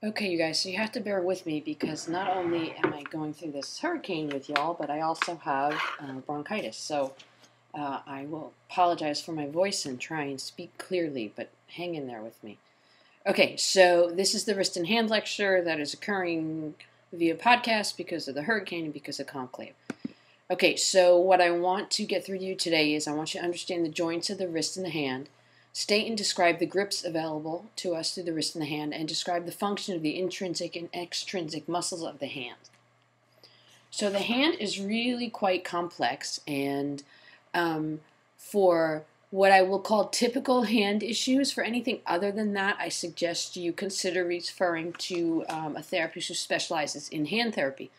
Okay, you guys, so you have to bear with me because not only am I going through this hurricane with y'all, but I also have bronchitis. So I will apologize for my voice and try and speak clearly, but hang in there with me. Okay, so this is the wrist and hand lecture that is occurring via podcast because of the hurricane and because of conclave. Okay, so what I want to get through to you today is I want you to understand the joints of the wrist and the hand, state and describe the grips available to us through the wrist and the hand, and describe the function of the intrinsic and extrinsic muscles of the hand. So the hand is really quite complex, and for what I will call typical hand issues, for anything other than that, I suggest you consider referring to a therapist who specializes in hand therapy.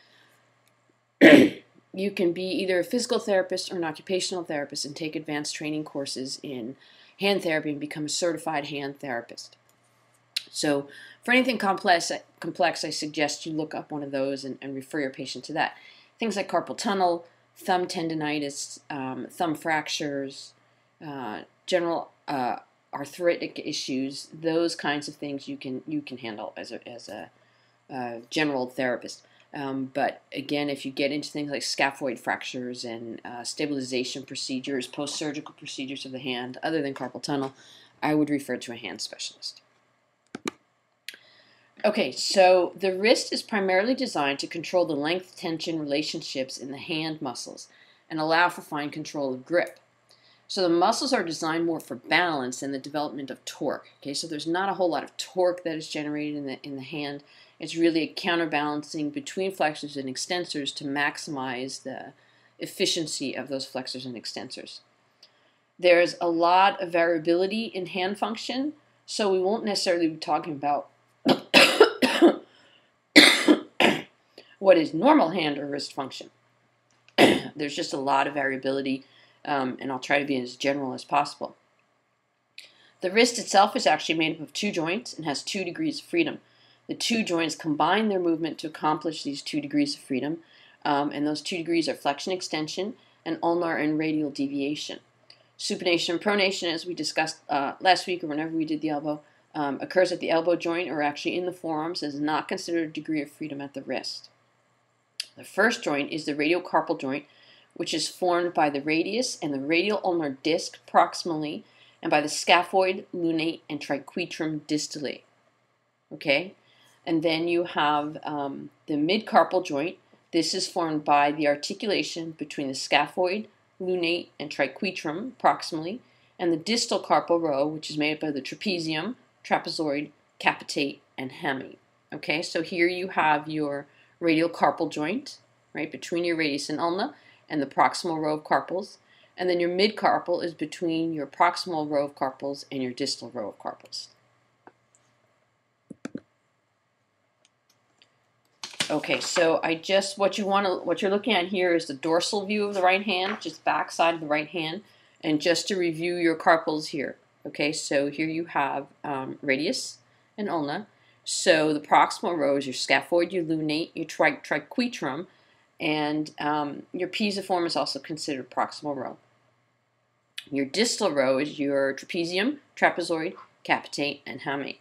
You can be either a physical therapist or an occupational therapist and take advanced training courses in hand therapy and become a certified hand therapist. So for anything complex, I suggest you look up one of those and refer your patient to that. Things like carpal tunnel, thumb tendonitis, thumb fractures, general arthritic issues, those kinds of things you can handle as a general therapist. But again, if you get into things like scaphoid fractures and stabilization procedures, post-surgical procedures of the hand, other than carpal tunnel, I would refer to a hand specialist. Okay, so the wrist is primarily designed to control the length-tension relationships in the hand muscles and allow for fine control of grip. So the muscles are designed more for balance and the development of torque. Okay, so there's not a whole lot of torque that is generated in the hand. It's really a counterbalancing between flexors and extensors to maximize the efficiency of those flexors and extensors. There's a lot of variability in hand function, so we won't necessarily be talking about what is normal hand or wrist function. There's just a lot of variability, and I'll try to be as general as possible. The wrist itself is actually made up of two joints and has 2 degrees of freedom. The two joints combine their movement to accomplish these 2 degrees of freedom, and those 2 degrees are flexion extension and ulnar and radial deviation. Supination and pronation, as we discussed last week or whenever we did the elbow, occurs at the elbow joint or actually in the forearms, and is not considered a degree of freedom at the wrist. The first joint is the radiocarpal joint, which is formed by the radius and the radial ulnar disc proximally and by the scaphoid, lunate, and triquetrum distally. Okay? And then you have the midcarpal joint. This is formed by the articulation between the scaphoid, lunate, and triquetrum proximally, and the distal carpal row, which is made up of the trapezium, trapezoid, capitate, and hemi. Okay, so here you have your radial carpal joint, right, between your radius and ulna, and the proximal row of carpals. And then your midcarpal is between your proximal row of carpals and your distal row of carpals. Okay, so what you're looking at here is the dorsal view of the right hand, just back side of the right hand, and just to review your carpals here. Okay, so here you have radius and ulna. So the proximal row is your scaphoid, your lunate, your triquetrum, and your pisiform is also considered proximal row. Your distal row is your trapezium, trapezoid, capitate, and hamate.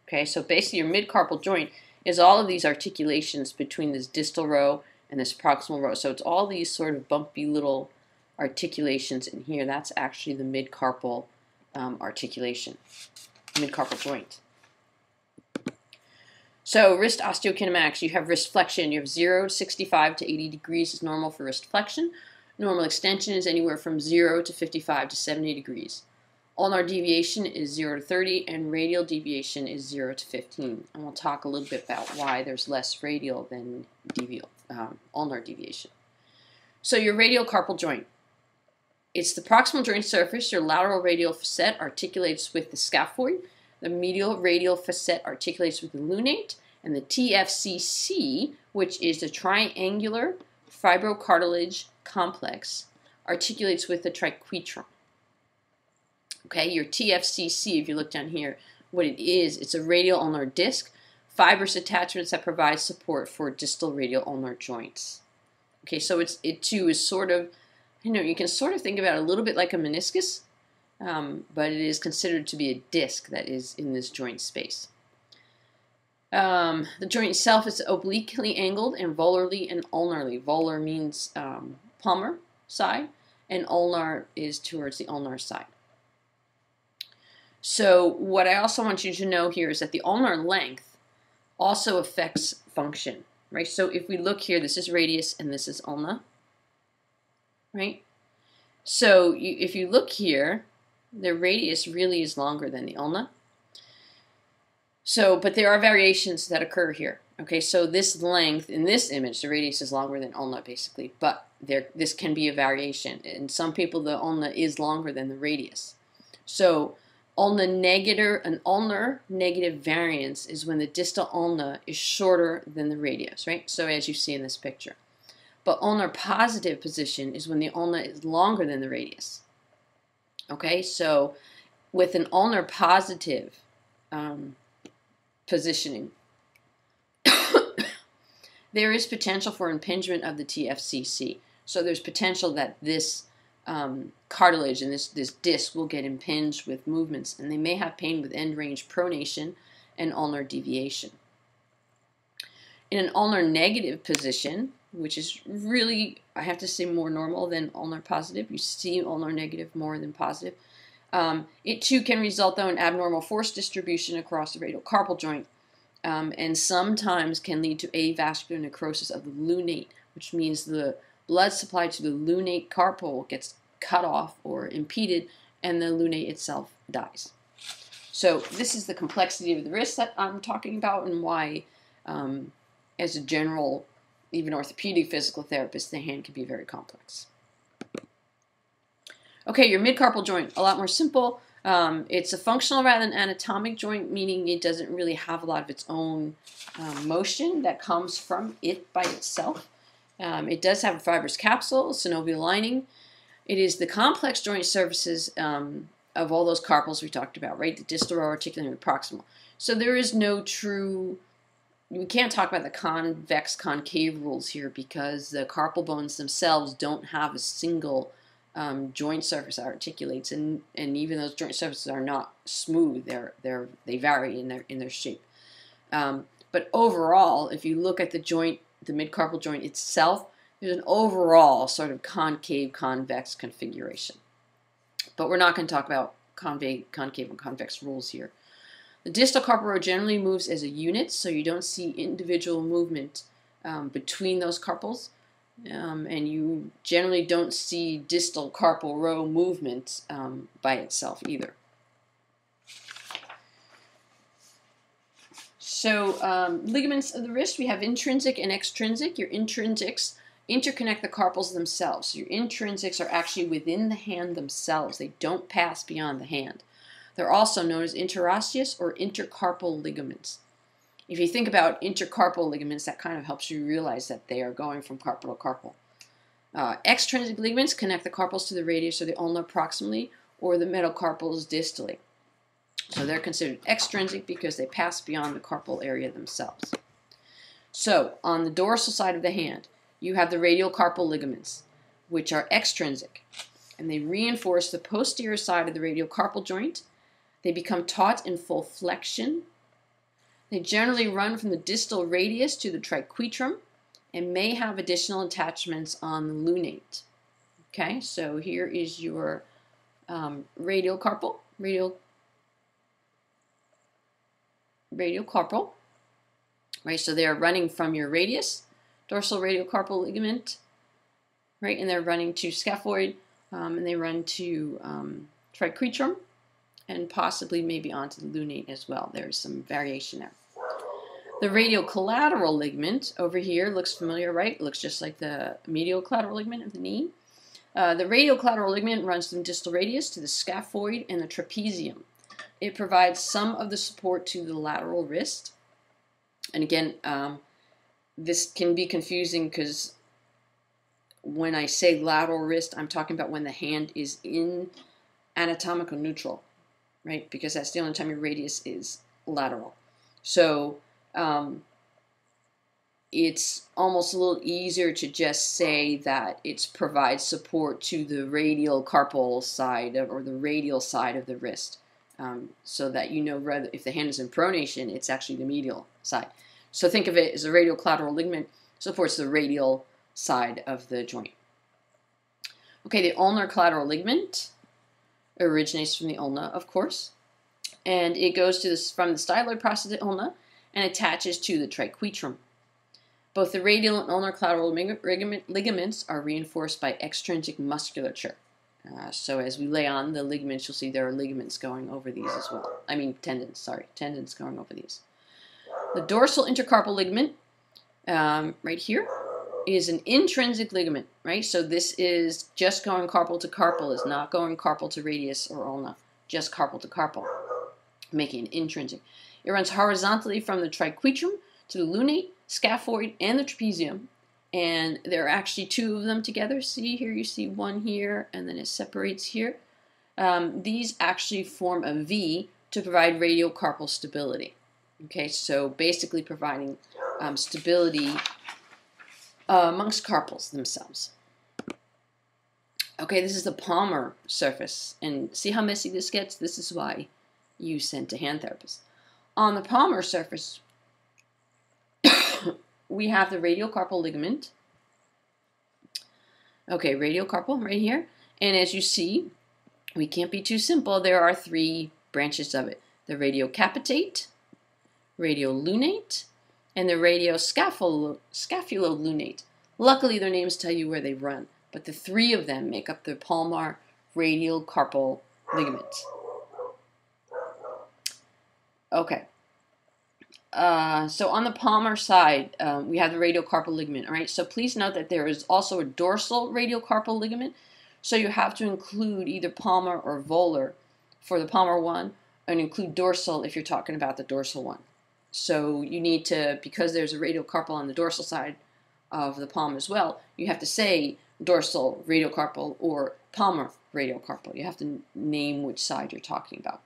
Okay, so basically your midcarpal joint is all of these articulations between this distal row and this proximal row. So it's all these sort of bumpy little articulations in here. That's actually the midcarpal articulation, midcarpal joint. So wrist osteokinematics, you have wrist flexion. You have 0 to 65 to 80 degrees is normal for wrist flexion. Normal extension is anywhere from 0 to 55 to 70 degrees. Ulnar deviation is 0 to 30, and radial deviation is 0 to 15. And we'll talk a little bit about why there's less radial than ulnar deviation. So your radiocarpal joint. It's the proximal joint surface. Your lateral radial facet articulates with the scaphoid. The medial radial facet articulates with the lunate. And the TFCC, which is the triangular fibrocartilage complex, articulates with the triquetrum. Okay, your TFCC, if you look down here, what it is, it's a radial ulnar disc, fibrous attachments that provide support for distal radial ulnar joints. Okay, so it too is sort of, you can sort of think about it a little bit like a meniscus, but it is considered to be a disc that is in this joint space. The joint itself is obliquely angled and volarly and ulnarly. Volar means palmar side, and ulnar is towards the ulnar side. So what I also want you to know here is that the ulnar length also affects function, right? So if we look here, this is radius and this is ulna, right? So if you look here, the radius really is longer than the ulna. So, but there are variations that occur here. Okay, so this length in this image, the radius is longer than ulna basically, but this can be a variation. In some people, the ulna is longer than the radius. So, an ulnar negative variance is when the distal ulna is shorter than the radius, right? So, as you see in this picture. But ulnar positive position is when the ulna is longer than the radius. Okay, so with an ulnar positive positioning, there is potential for impingement of the TFCC. So there's potential that this cartilage and this disc will get impinged with movements, and they may have pain with end range pronation and ulnar deviation. In an ulnar negative position, which is really, I have to say, more normal than ulnar positive. You see ulnar negative more than positive. It too can result, though, in abnormal force distribution across the radiocarpal joint, and sometimes can lead to avascular necrosis of the lunate, which means the blood supply to the lunate carpal gets cut off or impeded, and the lunate itself dies. So this is the complexity of the wrist that I'm talking about, and why, as a general, even orthopedic physical therapist, the hand can be very complex. Okay, your midcarpal joint, a lot more simple. It's a functional rather than anatomic joint, meaning it doesn't really have a lot of its own motion that comes from it by itself. It does have a fibrous capsule, synovial lining. It is the complex joint surfaces of all those carpals we talked about, right? The distal, row, articulating, and proximal. So there is no true, we can't talk about the convex concave rules here because the carpal bones themselves don't have a single joint surface that articulates, and even those joint surfaces are not smooth. They vary in their shape. But overall, if you look at the joint, the midcarpal joint itself, there's an overall sort of concave convex configuration. But we're not going to talk about concave and convex rules here. The distal carpal row generally moves as a unit, so you don't see individual movement between those carpals. And you generally don't see distal carpal row movement by itself either. So ligaments of the wrist, we have intrinsic and extrinsic. Your intrinsics interconnect the carpals themselves. So your intrinsics are actually within the hand themselves. They don't pass beyond the hand. They're also known as interosseous or intercarpal ligaments. If you think about intercarpal ligaments, that kind of helps you realize that they are going from carpal to carpal. Extrinsic ligaments connect the carpals to the radius or the ulna proximally, or the metacarpals distally. So they're considered extrinsic because they pass beyond the carpal area themselves. So on the dorsal side of the hand, you have the radiocarpal ligaments, which are extrinsic, and they reinforce the posterior side of the radiocarpal joint. They become taut in full flexion. They generally run from the distal radius to the triquetrum and may have additional attachments on the lunate. Okay, so here is your radiocarpal, right? So they are running from your radius, dorsal radiocarpal ligament, right? And they're running to scaphoid, and they run to triquetrum, and possibly maybe onto the lunate as well. There's some variation there. The radial collateral ligament over here looks familiar, right? It looks just like the medial collateral ligament of the knee. The radial collateral ligament runs from distal radius to the scaphoid and the trapezium. It provides some of the support to the lateral wrist. And again, this can be confusing because when I say lateral wrist, I'm talking about when the hand is in anatomical neutral, right? Because that's the only time your radius is lateral. So it's almost a little easier to just say that it provides support to the radial carpal side or the radial side of the wrist. so that you know rather if the hand is in pronation, it's actually the medial side. So think of it as a radial collateral ligament supports the radial side of the joint. Okay, the ulnar collateral ligament originates from the ulna, of course, and it goes to from the styloid process of the ulna and attaches to the triquetrum. Both the radial and ulnar collateral ligaments are reinforced by extrinsic musculature. So as we lay on the ligaments, you'll see there are ligaments going over these as well. I mean tendons, sorry, tendons going over these. The dorsal intercarpal ligament, right here, is an intrinsic ligament, right? So this is just going carpal to carpal, is not going carpal to radius or ulna, just carpal to carpal, making it intrinsic. It runs horizontally from the triquetrum to the lunate, scaphoid, and the trapezium, and there are actually two of them together. See here, you see one here, and then it separates here. These actually form a V to provide radiocarpal stability. Okay, so basically providing stability amongst carpals themselves. Okay, this is the palmar surface, and see how messy this gets? This is why you send to hand therapists. On the palmar surface, we have the radiocarpal ligament. Okay, radiocarpal right here. And as you see, we can't be too simple. There are three branches of it. The radiocapitate, radiolunate, and the radioscapulolunate. Luckily, their names tell you where they run, but the three of them make up the palmar radiocarpal ligament. Okay. So on the palmar side, we have the radiocarpal ligament, all right? So please note that there is also a dorsal radiocarpal ligament, so you have to include either palmar or volar for the palmar one, and include dorsal if you're talking about the dorsal one. So you need to, because there's a radiocarpal on the dorsal side of the palm as well, you have to say dorsal radiocarpal or palmar radiocarpal. You have to name which side you're talking about.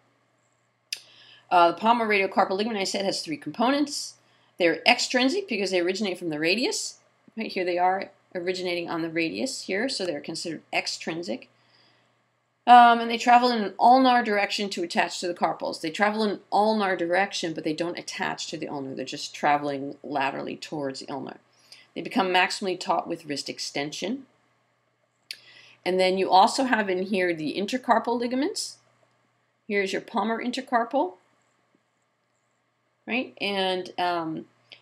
The palmar radiocarpal ligament, I said, has three components. They're extrinsic because they originate from the radius. Right here they are originating on the radius here, so they're considered extrinsic. And they travel in an ulnar direction to attach to the carpals. They travel in an ulnar direction, but they don't attach to the ulnar. They're just traveling laterally towards the ulnar. They become maximally taut with wrist extension. And then you also have in here the intercarpal ligaments. Here's your palmar intercarpal. Right, and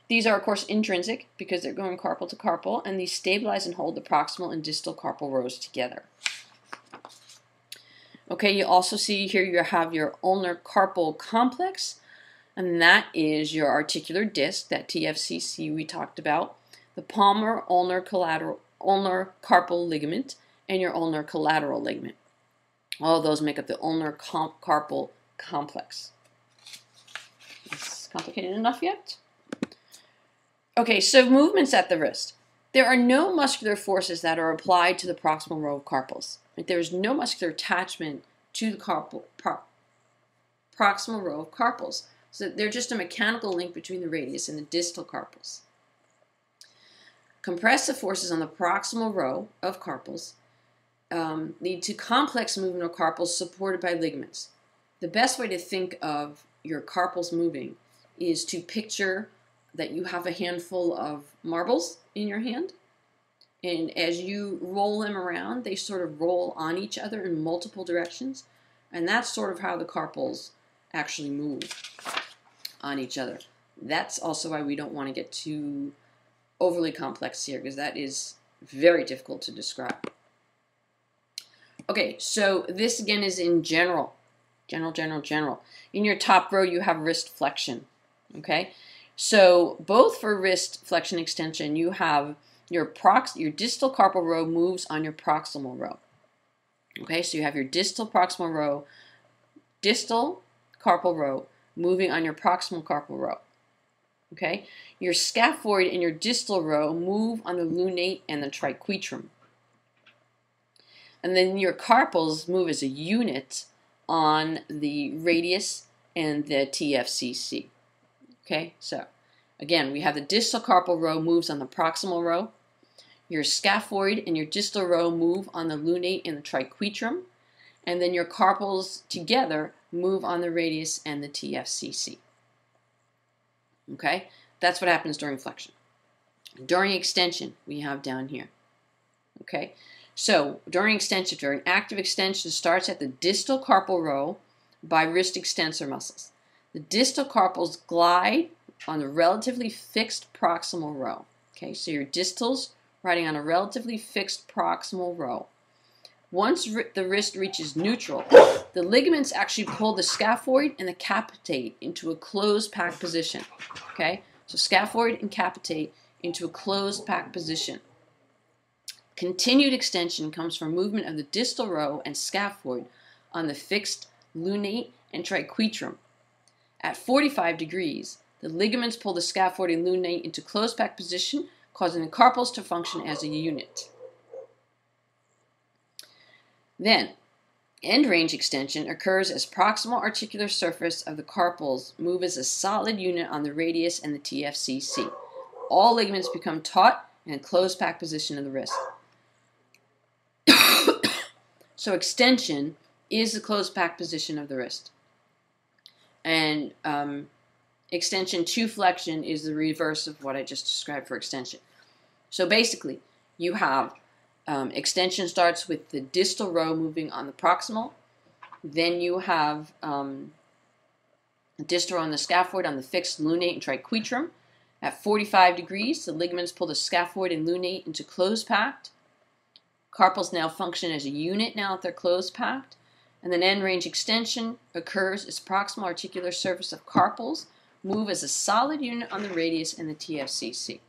these are, of course, intrinsic because they're going carpal to carpal, and these stabilize and hold the proximal and distal carpal rows together. Okay, you also see here you have your ulnar carpal complex, and that is your articular disc, that TFCC we talked about, the palmar ulnar carpal ligament, and your ulnar collateral ligament. All of those make up the ulnar carpal complex. Complicated enough yet? Okay, so movements at the wrist. There are no muscular forces that are applied to the proximal row of carpals. There is no muscular attachment to the proximal row of carpals. So they're just a mechanical link between the radius and the distal carpals. Compressive forces on the proximal row of carpals lead to complex movement of carpals supported by ligaments. The best way to think of your carpals moving is to picture that you have a handful of marbles in your hand, and as you roll them around, they sort of roll on each other in multiple directions, and that's sort of how the carpals actually move on each other. That's also why we don't want to get too overly complex here, because that is very difficult to describe. Okay, so this again is in general. In your top row, you have wrist flexion. Okay, so both for wrist flexion extension, you have your distal carpal row moves on your proximal row. Okay, so you have your distal carpal row moving on your proximal carpal row. Okay, your scaphoid and your distal row move on the lunate and the triquetrum. And then your carpals move as a unit on the radius and the TFCC. Okay, so again, we have the distal carpal row moves on the proximal row. Your scaphoid and your distal row move on the lunate and the triquetrum. And then your carpals together move on the radius and the TFCC. Okay, that's what happens during flexion. During extension, we have down here. Okay, so during extension, during active extension, starts at the distal carpal row by wrist extensor muscles. The distal carpals glide on the relatively fixed proximal row. Okay, so your distals riding on a relatively fixed proximal row. Once the wrist reaches neutral, the ligaments actually pull the scaphoid and the capitate into a closed pack position. Okay, so scaphoid and capitate into a closed pack position. Continued extension comes from movement of the distal row and scaphoid on the fixed lunate and triquetrum. At 45 degrees, the ligaments pull the scaphoid and lunate into closed pack position, causing the carpals to function as a unit. Then, end range extension occurs as proximal articular surface of the carpals move as a solid unit on the radius and the TFCC. All ligaments become taut in a closed pack position of the wrist. So extension is the closed pack position of the wrist. And extension to flexion is the reverse of what I just described for extension. So basically, you have extension starts with the distal row moving on the proximal. Then you have distal row on the scaphoid on the fixed lunate and triquetrum. At 45 degrees, the ligaments pull the scaphoid and lunate into closed packed. Carpals now function as a unit now that they're closed packed. And then end range extension occurs as proximal articular surface of carpals move as a solid unit on the radius and the TFCC.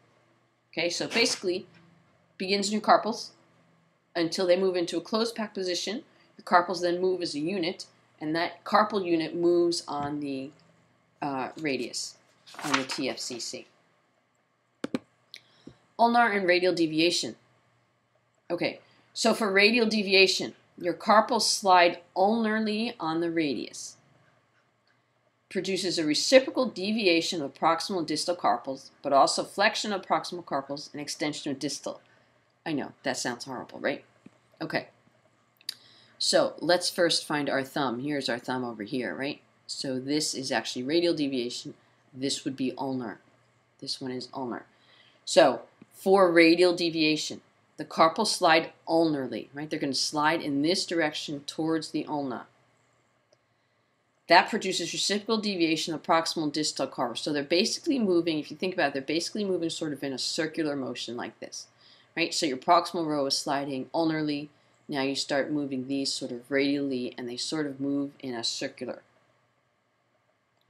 Okay, so basically begins new carpals until they move into a closed pack position. The carpals then move as a unit, and that carpal unit moves on the radius on the TFCC. Ulnar and radial deviation. Okay, so for radial deviation, your carpals slide ulnarly on the radius. Produces a reciprocal deviation of proximal and distal carpals, but also flexion of proximal carpals and extension of distal. I know, that sounds horrible, right? Okay. So let's first find our thumb. Here's our thumb over here, right? So this is actually radial deviation. This would be ulnar. This one is ulnar. So for radial deviation, the carpals slide ulnarly, right? They're going to slide in this direction towards the ulna. That produces reciprocal deviation of proximal and distal carpals. So they're basically moving, if you think about it, they're basically moving sort of in a circular motion like this, right? So your proximal row is sliding ulnarly. Now you start moving these sort of radially, and they sort of move in a circular.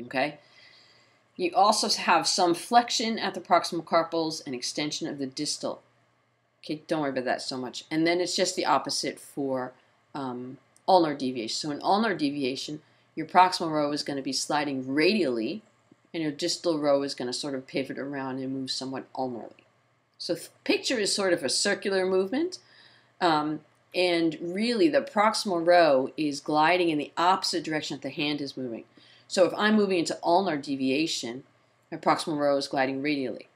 Okay? You also have some flexion at the proximal carpals and extension of the distal. Okay, don't worry about that so much. And then it's just the opposite for ulnar deviation. So in ulnar deviation, your proximal row is going to be sliding radially, and your distal row is going to sort of pivot around and move somewhat ulnarly. So picture is sort of a circular movement, and really the proximal row is gliding in the opposite direction that the hand is moving. So if I'm moving into ulnar deviation, my proximal row is gliding radially.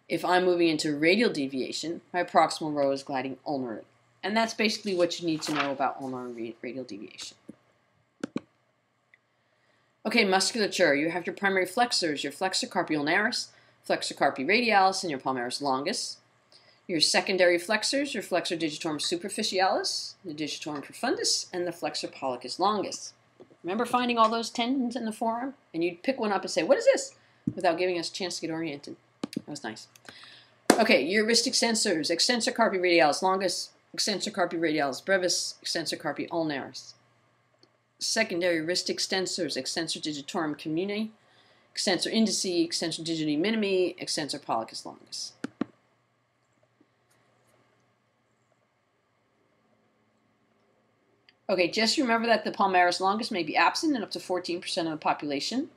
If I'm moving into radial deviation, my proximal row is gliding ulnarly. And that's basically what you need to know about ulnar and radial deviation. Okay, musculature. You have your primary flexors, your flexor carpi ulnaris, flexor carpi radialis, and your palmaris longus. Your secondary flexors, your flexor digitorum superficialis, the digitorum profundus, and the flexor pollicus longus. Remember finding all those tendons in the forearm? And you'd pick one up and say, what is this? Without giving us a chance to get oriented. That was nice. Okay, your wrist extensors, extensor carpi radialis longus, extensor carpi radialis brevis, extensor carpi ulnaris. Secondary wrist extensors, extensor digitorum commune, extensor indici, extensor digiti minimi, extensor pollicus longus. Okay, just remember that the palmaris longus may be absent in up to 14% of the population.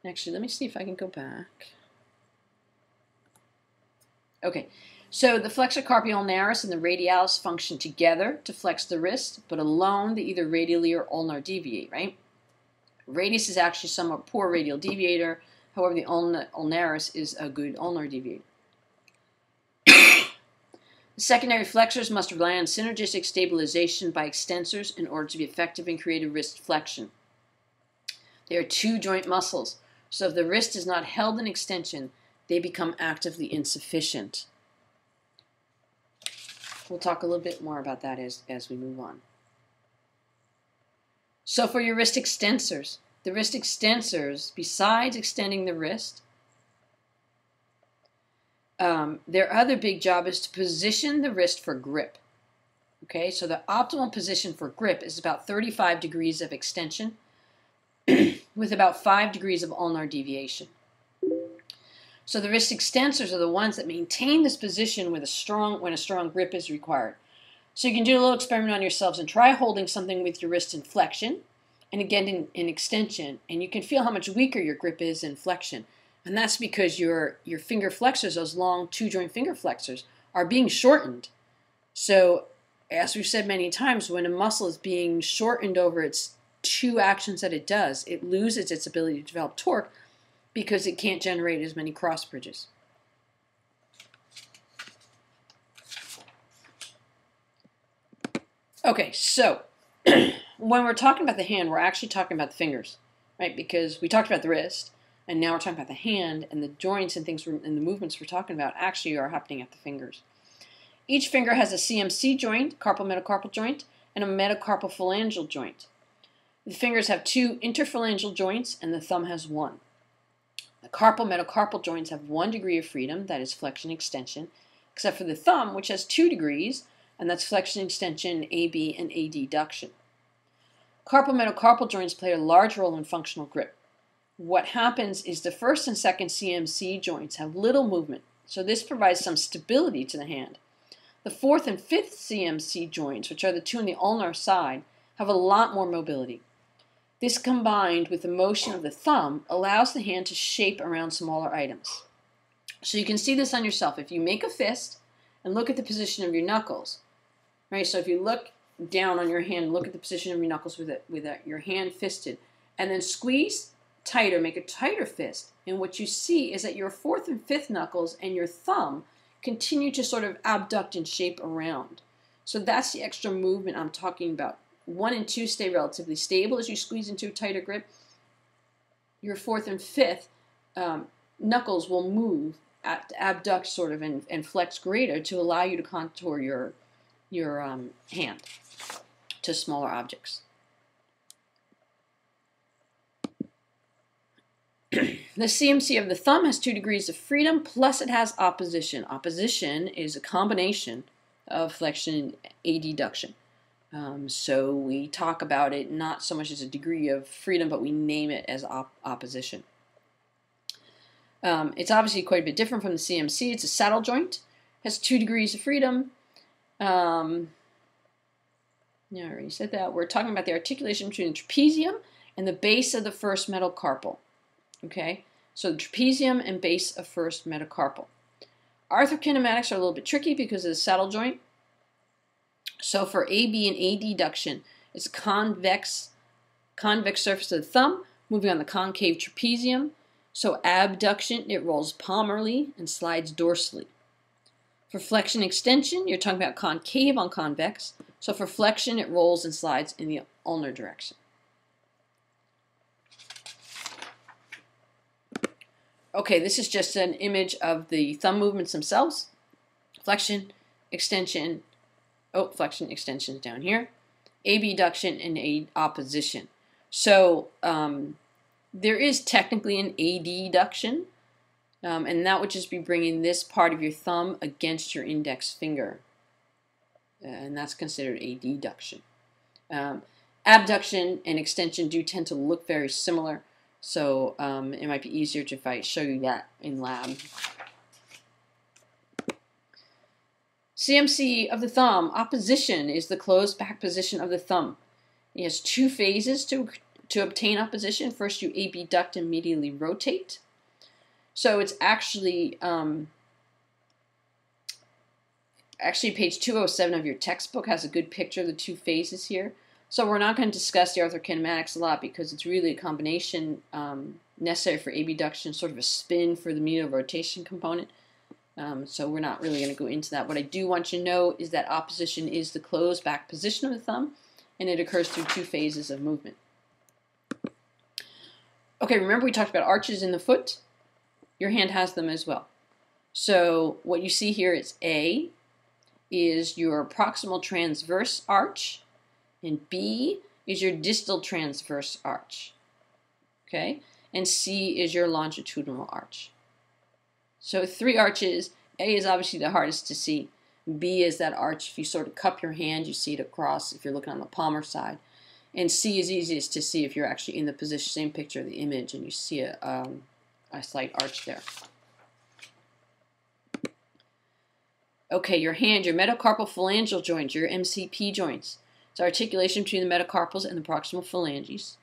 Actually, let me see if I can go back. Okay, so the flexor carpi ulnaris and the radialis function together to flex the wrist, but alone they either radially or ulnar deviate, right? Radius is actually somewhat poor radial deviator. However, the ulnaris is a good ulnar deviator. The Secondary flexors must rely on synergistic stabilization by extensors in order to be effective in creating wrist flexion. They are two joint muscles, so if the wrist is not held in extension, they become actively insufficient. We'll talk a little bit more about that as we move on. So for your wrist extensors, the wrist extensors, besides extending the wrist, their other big job is to position the wrist for grip. Okay, so the optimal position for grip is about 35 degrees of extension with about 5 degrees of ulnar deviation. So the wrist extensors are the ones that maintain this position when a strong grip is required. So you can do a little experiment on yourselves and try holding something with your wrist in flexion and again in extension, and you can feel how much weaker your grip is in flexion. And that's because your finger flexors, those long two-joint finger flexors, are being shortened. So as we've said many times, when a muscle is being shortened over its two actions that it does, it loses its ability to develop torque because it can't generate as many cross bridges. Okay, so when we're talking about the hand, we're actually talking about the fingers, right? Because we talked about the wrist, and now we're talking about the hand, and the joints and things and the movements we're talking about actually are happening at the fingers. Each finger has a CMC joint, carpal metacarpal joint, and a metacarpal phalangeal joint. The fingers have two interphalangeal joints, and the thumb has one. The carpal metacarpal joints have 1 degree of freedom, that is flexion extension, except for the thumb, which has 2 degrees, and that's flexion extension, AB, and adduction. Carpal metacarpal joints play a large role in functional grip. What happens is the first and second CMC joints have little movement, so this provides some stability to the hand. The fourth and fifth CMC joints, which are the two on the ulnar side, have a lot more mobility. This combined with the motion of the thumb allows the hand to shape around smaller items. So you can see this on yourself. If you make a fist and look at the position of your knuckles, right? So if you look down on your hand, look at the position of your knuckles with your hand fisted, and then squeeze tighter, make a tighter fist, and what you see is that your fourth and fifth knuckles and your thumb continue to sort of abduct and shape around. So that's the extra movement I'm talking about. 1 and 2 stay relatively stable as you squeeze into a tighter grip. Your fourth and fifth knuckles will move, abduct sort of, and flex greater to allow you to contour your hand to smaller objects. The CMC of the thumb has 2 degrees of freedom, plus it has opposition. Opposition is a combination of flexion and adduction. So we talk about it not so much as a degree of freedom, but we name it as opposition. It's obviously quite a bit different from the CMC. It's a saddle joint, has 2 degrees of freedom. Yeah, I already said that. We're talking about the articulation between the trapezium and the base of the first metacarpal. Okay, so the trapezium and base of first metacarpal. Arthrokinematics are a little bit tricky because of the saddle joint. So for AB and adduction, it's a convex surface of the thumb moving on the concave trapezium. So abduction, it rolls palmarly and slides dorsally. For flexion extension, you're talking about concave on convex. So for flexion, it rolls and slides in the ulnar direction. Okay, this is just an image of the thumb movements themselves. Flexion, extension, flexion, extension is down here. Abduction and opposition. So there is technically an adduction, and that would just be bringing this part of your thumb against your index finger. And that's considered adduction. Abduction and extension do tend to look very similar. So it might be easier if I show you that in lab. CMC of the thumb. Opposition is the closed back position of the thumb. It has 2 phases to obtain opposition. First, you abduct and medially rotate. So it's actually page 207 of your textbook has a good picture of the 2 phases here. So we're not going to discuss the arthrokinematics a lot because it's really a combination necessary for abduction, sort of a spin for the medial rotation component. So we're not really going to go into that. What I do want you to know is that opposition is the closed back position of the thumb, and it occurs through 2 phases of movement. Okay, remember we talked about arches in the foot? Your hand has them as well. So what you see here is A is your proximal transverse arch, and B is your distal transverse arch. Okay, and C is your longitudinal arch. So 3 arches. A is obviously the hardest to see. B is that arch. If you sort of cup your hand, you see it across if you're looking on the palmar side. And C is easiest to see if you're actually in the position, same picture of the image, and you see a slight arch there. Okay, your hand, your metacarpal phalangeal joints, your MCP joints. It's articulation between the metacarpals and the proximal phalanges.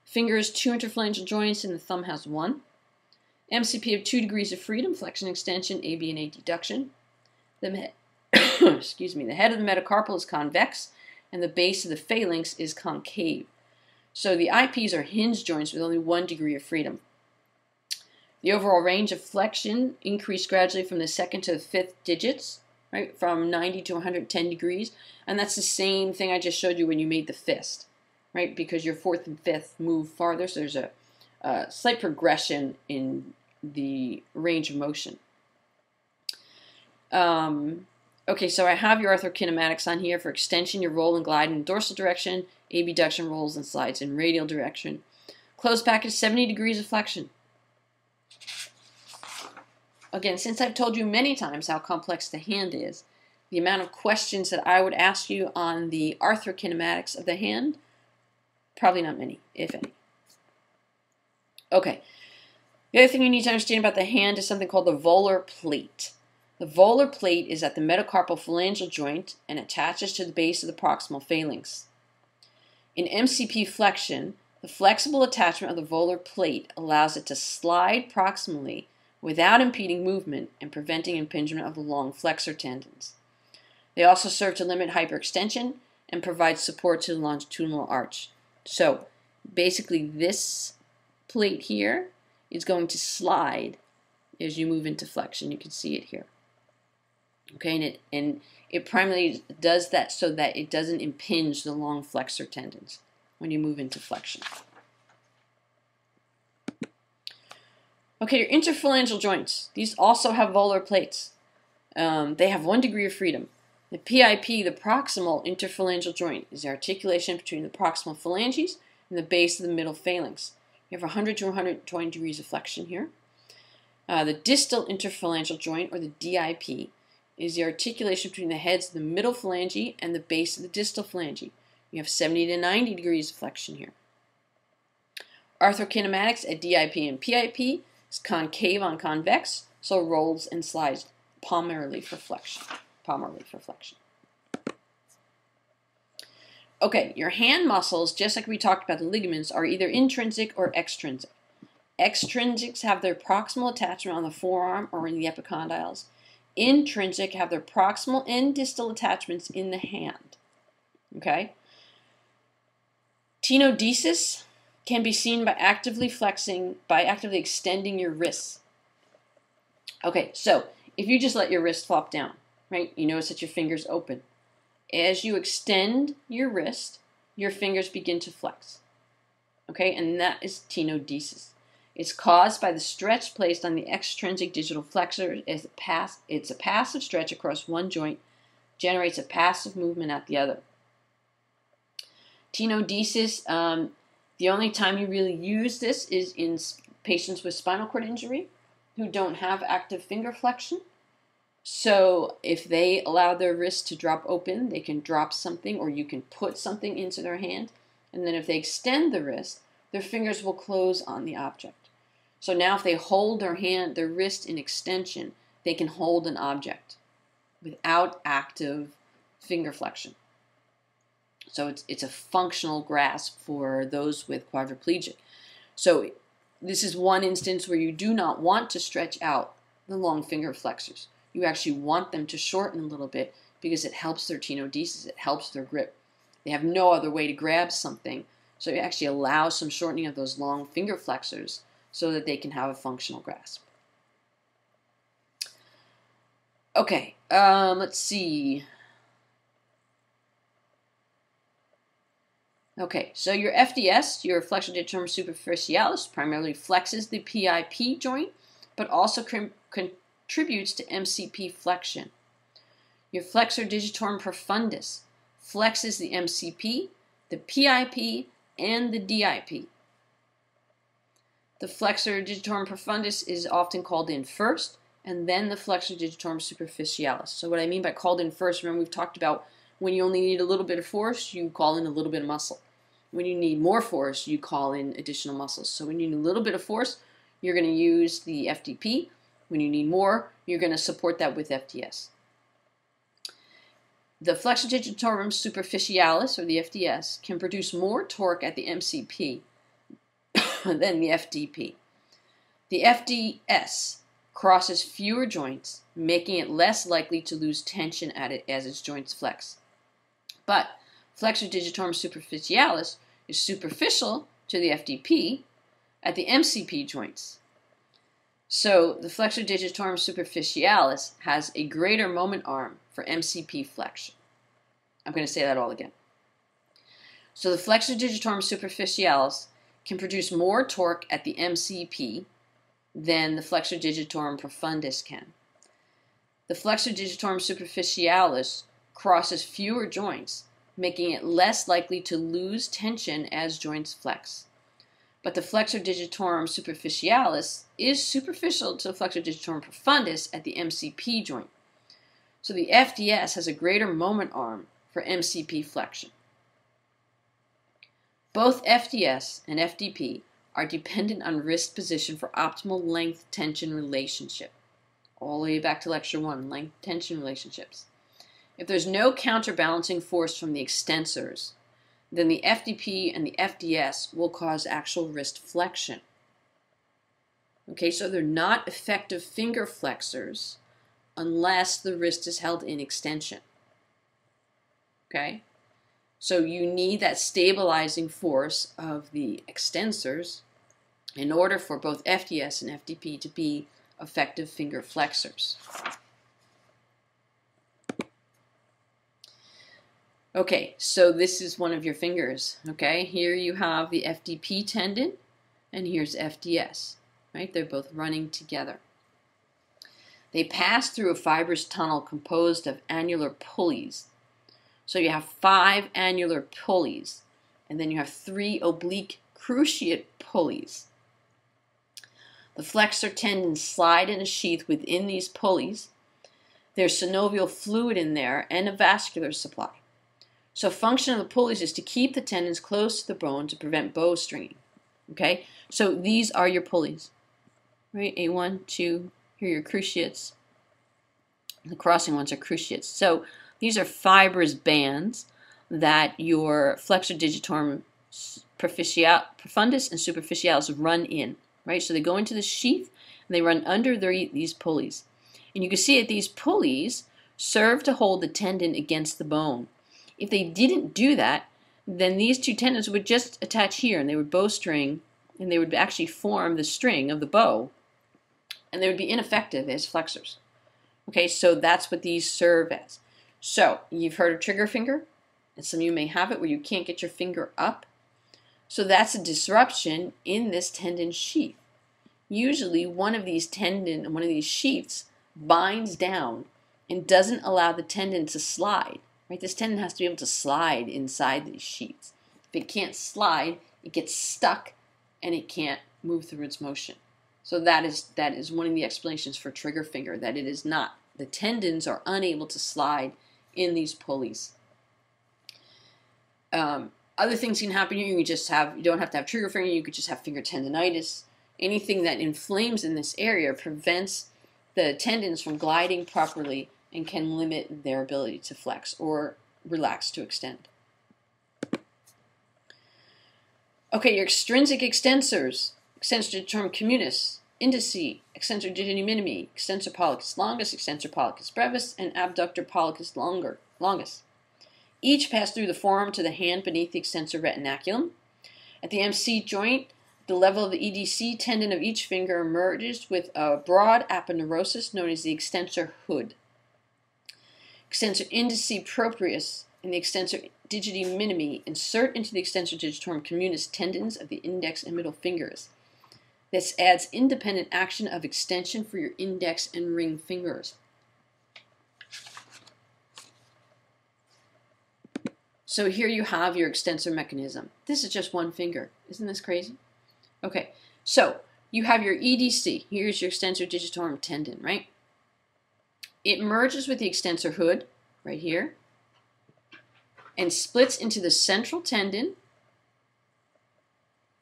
Fingers, 2 interphalangeal joints, and the thumb has 1. MCP have 2 degrees of freedom, flexion, extension, AB and A deduction. Excuse me, the head of the metacarpal is convex, and the base of the phalanx is concave. So the IPs are hinge joints with only 1 degree of freedom. The overall range of flexion increased gradually from the 2nd to the 5th digits, right, from 90 to 110 degrees, and that's the same thing I just showed you when you made the fist, right, because your 4th and 5th move farther, so there's a slight progression in the range of motion. Okay, so I have your orthokinematics on here for extension, your roll and glide in dorsal direction, abduction rolls and slides in radial direction. Closed back is 70 degrees of flexion. Again, since I've told you many times how complex the hand is, the amount of questions that I would ask you on the orthokinematics of the hand, probably not many, if any. Okay, the other thing you need to understand about the hand is something called the volar plate. The volar plate is at the metacarpal phalangeal joint and attaches to the base of the proximal phalanx. In MCP flexion, the flexible attachment of the volar plate allows it to slide proximally without impeding movement and preventing impingement of the long flexor tendons. They also serve to limit hyperextension and provide support to the longitudinal arch. So basically this plate here is going to slide as you move into flexion. You can see it here. Okay, and it primarily does that so that it doesn't impinge the long flexor tendons when you move into flexion. Okay, your interphalangeal joints. These also have volar plates. They have 1 degree of freedom. The PIP, the proximal interphalangeal joint, is the articulation between the proximal phalanges and the base of the middle phalanx. You have 100 to 120 degrees of flexion here. The distal interphalangeal joint, or the DIP, is the articulation between the heads of the middle phalange and the base of the distal phalange. You have 70 to 90 degrees of flexion here. Orthokinematics at DIP and PIP is concave on convex, so rolls and slides palmarly for flexion. Okay, your hand muscles, just like we talked about the ligaments, are either intrinsic or extrinsic. Extrinsics have their proximal attachment on the forearm or in the epicondyles. Intrinsic have their proximal and distal attachments in the hand. Okay? Tenodesis can be seen by actively extending your wrists. Okay, so if you just let your wrist flop down, right, you notice that your fingers open. As you extend your wrist, your fingers begin to flex. Okay, and that is tenodesis. It's caused by the stretch placed on the extrinsic digital flexor. It's a passive stretch across one joint, generates a passive movement at the other. Tenodesis, the only time you really use this is in patients with spinal cord injury who don't have active finger flexion. So if they allow their wrist to drop open, they can drop something, or you can put something into their hand, and then if they extend the wrist, their fingers will close on the object. So now if they hold their wrist in extension, they can hold an object without active finger flexion. So it's a functional grasp for those with quadriplegia. So this is one instance where you do not want to stretch out the long finger flexors. You actually want them to shorten a little bit because it helps their tenodesis, it helps their grip. They have no other way to grab something, so it actually allows some shortening of those long finger flexors so that they can have a functional grasp. Okay, let's see. Okay, so your FDS, your flexor digitorum superficialis, primarily flexes the PIP joint, but also contributes to MCP flexion. Your flexor digitorum profundus flexes the MCP, the PIP, and the DIP. The flexor digitorum profundus is often called in first, and then the flexor digitorum superficialis. So what I mean by called in first, remember we've talked about when you only need a little bit of force, you call in a little bit of muscle. When you need more force, you call in additional muscles. So when you need a little bit of force, you're going to use the FDP. When you need more, you're going to support that with FDS. The flexor digitorum superficialis, or the FDS, can produce more torque at the MCP than the FDP. The FDS crosses fewer joints, making it less likely to lose tension at it as its joints flex. But flexor digitorum superficialis is superficial to the FDP at the MCP joints. So the flexor digitorum superficialis has a greater moment arm for MCP flexion. I'm going to say that all again. So the flexor digitorum superficialis can produce more torque at the MCP than the flexor digitorum profundus can. The flexor digitorum superficialis crosses fewer joints, making it less likely to lose tension as joints flex. But the flexor digitorum superficialis is superficial to the flexor digitorum profundus at the MCP joint. So the FDS has a greater moment arm for MCP flexion. Both FDS and FDP are dependent on wrist position for optimal length-tension relationship. All the way back to lecture 1, length-tension relationships. If there's no counterbalancing force from the extensors, then the FDP and the FDS will cause actual wrist flexion. Okay, so they're not effective finger flexors unless the wrist is held in extension. Okay, so you need that stabilizing force of the extensors in order for both FDS and FDP to be effective finger flexors. Okay, so this is one of your fingers, okay? Here you have the FDP tendon, and here's FDS, right? They're both running together. They pass through a fibrous tunnel composed of annular pulleys. So you have 5 annular pulleys, and then you have 3 oblique cruciate pulleys. The flexor tendons slide in a sheath within these pulleys. There's synovial fluid in there and a vascular supply. So function of the pulleys is to keep the tendons close to the bone to prevent bowstringing. Okay, so these are your pulleys, right? A1, 2, here are your cruciates. The crossing ones are cruciates. So these are fibrous bands that your flexor digitorum profundus and superficialis run in, right? So they go into the sheath and they run under these pulleys. And you can see that these pulleys serve to hold the tendon against the bone. If they didn't do that, then these 2 tendons would just attach here and they would bowstring, and they would actually form the string of the bow, and they would be ineffective as flexors. Okay, so that's what these serve as. So you've heard of trigger finger, and some of you may have it where you can't get your finger up. So that's a disruption in this tendon sheath. Usually one of these sheaths binds down and doesn't allow the tendon to slide. Right? This tendon has to be able to slide inside these sheaths. If it can't slide, it gets stuck and it can't move through its motion. So that is one of the explanations for trigger finger, that it is not. The tendons are unable to slide in these pulleys. Other things can happen here. You don't have to have trigger finger, you could just have finger tendonitis. Anything that inflames in this area prevents the tendons from gliding properly and can limit their ability to flex or relax to extend. Okay, your extrinsic extensors, extensor digitorum communis, indici, extensor digiti minimi, extensor pollicis longus, extensor pollicis brevis, and abductor pollicis longus. Each pass through the forearm to the hand beneath the extensor retinaculum. At the MC joint, the level of the EDC tendon of each finger emerges with a broad aponeurosis known as the extensor hood. extensor indici proprius and the extensor digiti minimi insert into the extensor digitorum communis tendons of the index and middle fingers. This adds independent action of extension for your index and ring fingers. So here you have your extensor mechanism. This is just one finger. Isn't this crazy? Okay, so you have your EDC. Here's your extensor digitorum tendon, right? It merges with the extensor hood, right here, and splits into the central tendon,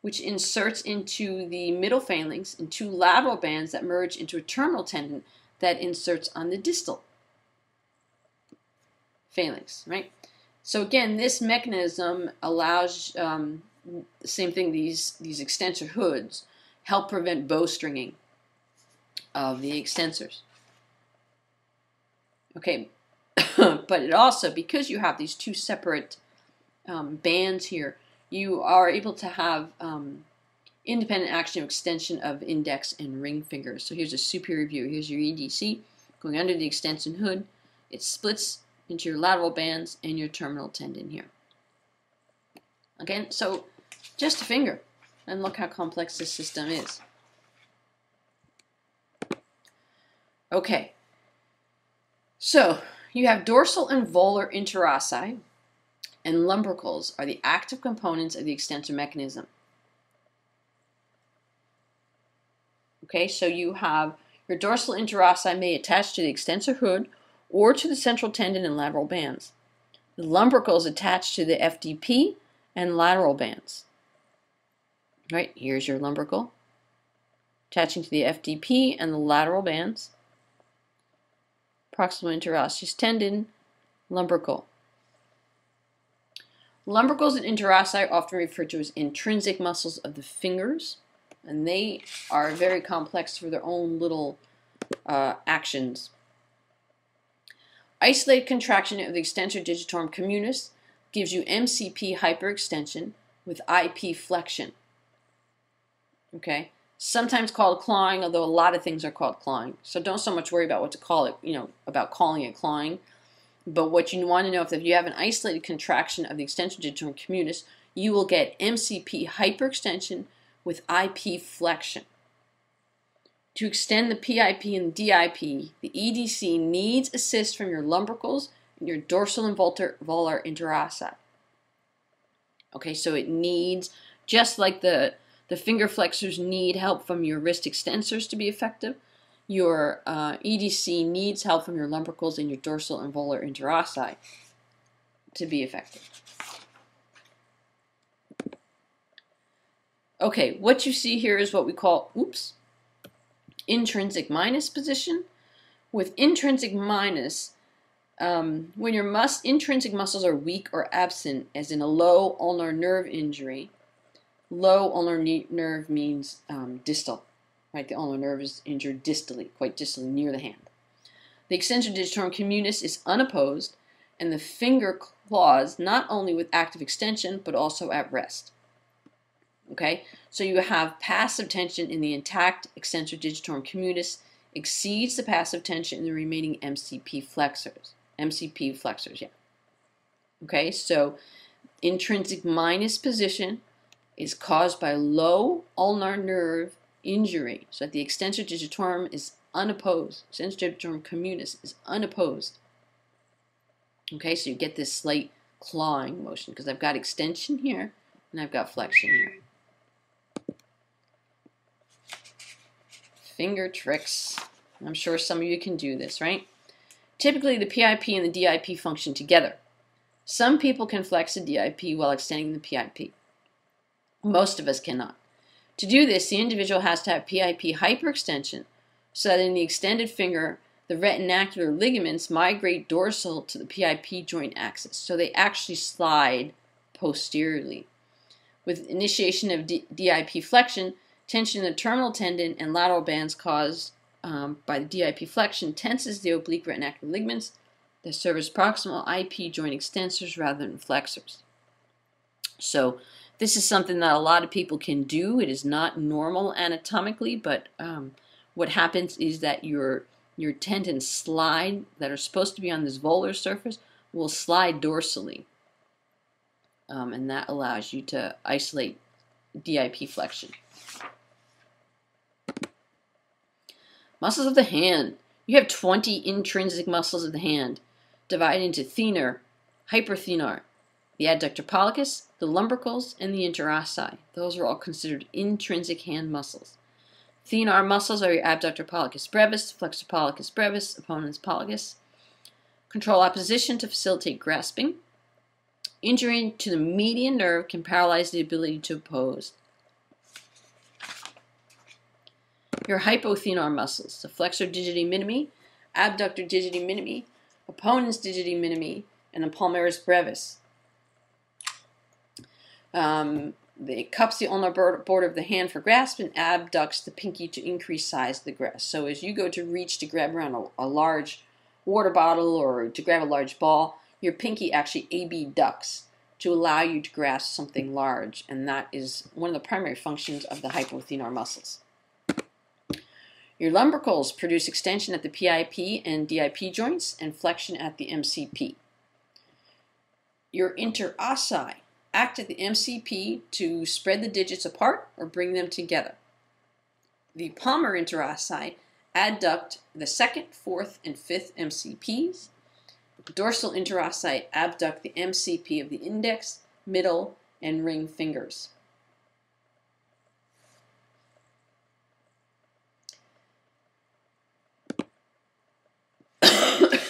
which inserts into the middle phalanx and two lateral bands that merge into a terminal tendon that inserts on the distal phalanx, right? So again, this mechanism allows the same thing. These extensor hoods help prevent bowstringing of the extensors. Okay, but it also, because you have these two separate bands here, you are able to have independent action of extension of index and ring fingers. So here's a superior view. Here's your EDC going under the extension hood. It splits into your lateral bands and your terminal tendon here. Again, so just a finger, and look how complex this system is. Okay, so you have dorsal and volar interossi, and lumbricals are the active components of the extensor mechanism. Okay, so you have your dorsal interossi may attach to the extensor hood or to the central tendon and lateral bands. The lumbricals attach to the FDP and lateral bands. Right, here's your lumbrical attaching to the FDP and the lateral bands. Proximal interosseous tendon, lumbrical. Lumbricals and interossi are often referred to as intrinsic muscles of the fingers, and they are very complex for their own little actions. Isolated contraction of the extensor digitorum communis gives you MCP hyperextension with IP flexion. Okay, sometimes called clawing, although a lot of things are called clawing. So don't so much worry about what to call it, about calling it clawing. But what you want to know, if you have an isolated contraction of the extensor digitorum communis, you will get MCP hyperextension with IP flexion. To extend the PIP and DIP, the EDC needs assist from your lumbricals and your dorsal and volar interossi. Okay, so it needs, just like the finger flexors need help from your wrist extensors to be effective, your EDC needs help from your lumbricals and your dorsal and volar interossi to be effective. Okay, what you see here is what we call, intrinsic minus position. With intrinsic minus, when your intrinsic muscles are weak or absent, as in a low ulnar nerve injury, low ulnar nerve means distal, right? The ulnar nerve is injured distally, quite distally, near the hand. The extensor digitorum communis is unopposed, and the finger claws not only with active extension, but also at rest. Okay, so you have passive tension in the intact extensor digitorum communis exceeds the passive tension in the remaining MCP flexors. Yeah. Okay, so intrinsic minus position is caused by low ulnar nerve injury, so that the extensor digitorum is unopposed. Extensor digitorum communis is unopposed. Okay, so you get this slight clawing motion because I've got extension here and I've got flexion here. Finger tricks. I'm sure some of you can do this, right? Typically, the PIP and the DIP function together. Some people can flex the DIP while extending the PIP. Most of us cannot. To do this, the individual has to have PIP hyperextension so that in the extended finger, the retinacular ligaments migrate dorsal to the PIP joint axis. So they actually slide posteriorly. With initiation of DIP flexion, tension in the terminal tendon and lateral bands caused by the DIP flexion tenses the oblique retinacular ligaments that serve as proximal IP joint extensors rather than flexors. So this is something that a lot of people can do. It is not normal anatomically, but what happens is that your your tendons slide that are supposed to be on this volar surface will slide dorsally. And that allows you to isolate DIP flexion. Muscles of the hand. You have 20 intrinsic muscles of the hand, divided into thenar, hyperthenar, the adductor pollicis, the lumbricals, and the interossi. Those are all considered intrinsic hand muscles. Thenar muscles are your abductor pollicis brevis, flexor pollicis brevis, opponens pollicis. Control opposition to facilitate grasping. Injury to the median nerve can paralyze the ability to oppose. Your hypothenar muscles, the flexor digiti minimi, abductor digiti minimi, opponens digiti minimi, and the palmaris brevis. It cups the ulnar border of the hand for grasp and abducts the pinky to increase size of the grasp. So as you go to reach to grab around a large water bottle or to grab a large ball, your pinky actually abducts to allow you to grasp something large, and that is one of the primary functions of the hypothenar muscles. Your lumbricals produce extension at the PIP and DIP joints and flexion at the MCP. Your interossi act at the MCP to spread the digits apart or bring them together. The palmar interossi adduct the 2nd, 4th, and 5th MCPs. Dorsal interossi abduct the MCP of the index, middle, and ring fingers.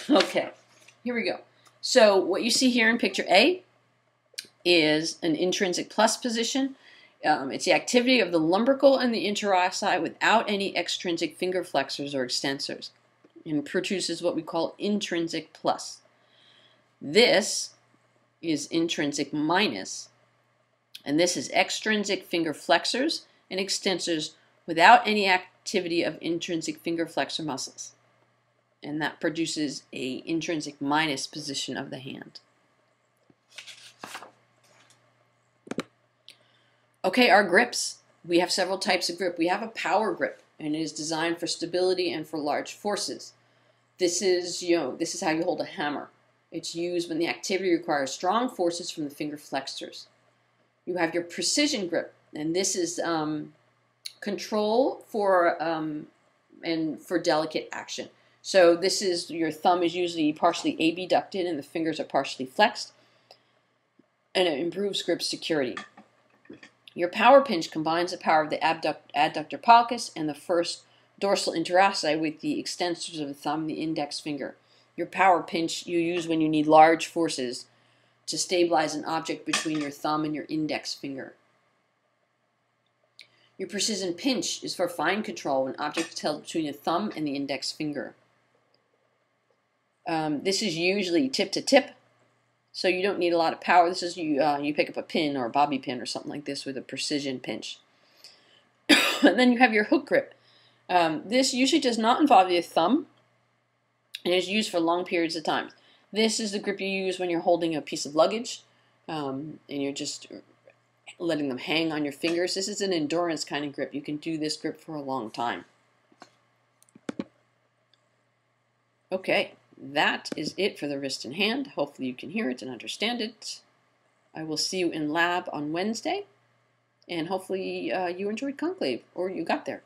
Okay, here we go. So what you see here in picture A is an intrinsic plus position. It's the activity of the lumbrical and the interossi without any extrinsic finger flexors or extensors, and produces what we call intrinsic plus. This is intrinsic minus, and this is extrinsic finger flexors and extensors without any activity of intrinsic finger flexor muscles. And that produces a intrinsic minus position of the hand. Okay, our grips. We have several types of grip. We have a power grip, and it is designed for stability and for large forces. This is how you hold a hammer. It's used when the activity requires strong forces from the finger flexors. You have your precision grip, and this is control for delicate action. So this is, your thumb is usually partially abducted and the fingers are partially flexed, and it improves grip security. Your power pinch combines the power of the adductor pollicis and the first dorsal interossi with the extensors of the thumb and the index finger. Your power pinch you use when you need large forces to stabilize an object between your thumb and your index finger. Your precision pinch is for fine control when object is held between the thumb and the index finger. This is usually tip to tip, so you don't need a lot of power. This is you pick up a pin or a bobby pin or something like this with a precision pinch. And then you have your hook grip. This usually does not involve your thumb and is used for long periods of time. This is the grip you use when you're holding a piece of luggage and you're just letting them hang on your fingers. This is an endurance kind of grip. You can do this grip for a long time. Okay, that is it for the wrist and hand. Hopefully you can hear it and understand it. I will see you in lab on Wednesday, and hopefully you enjoyed Conclave, or you got there.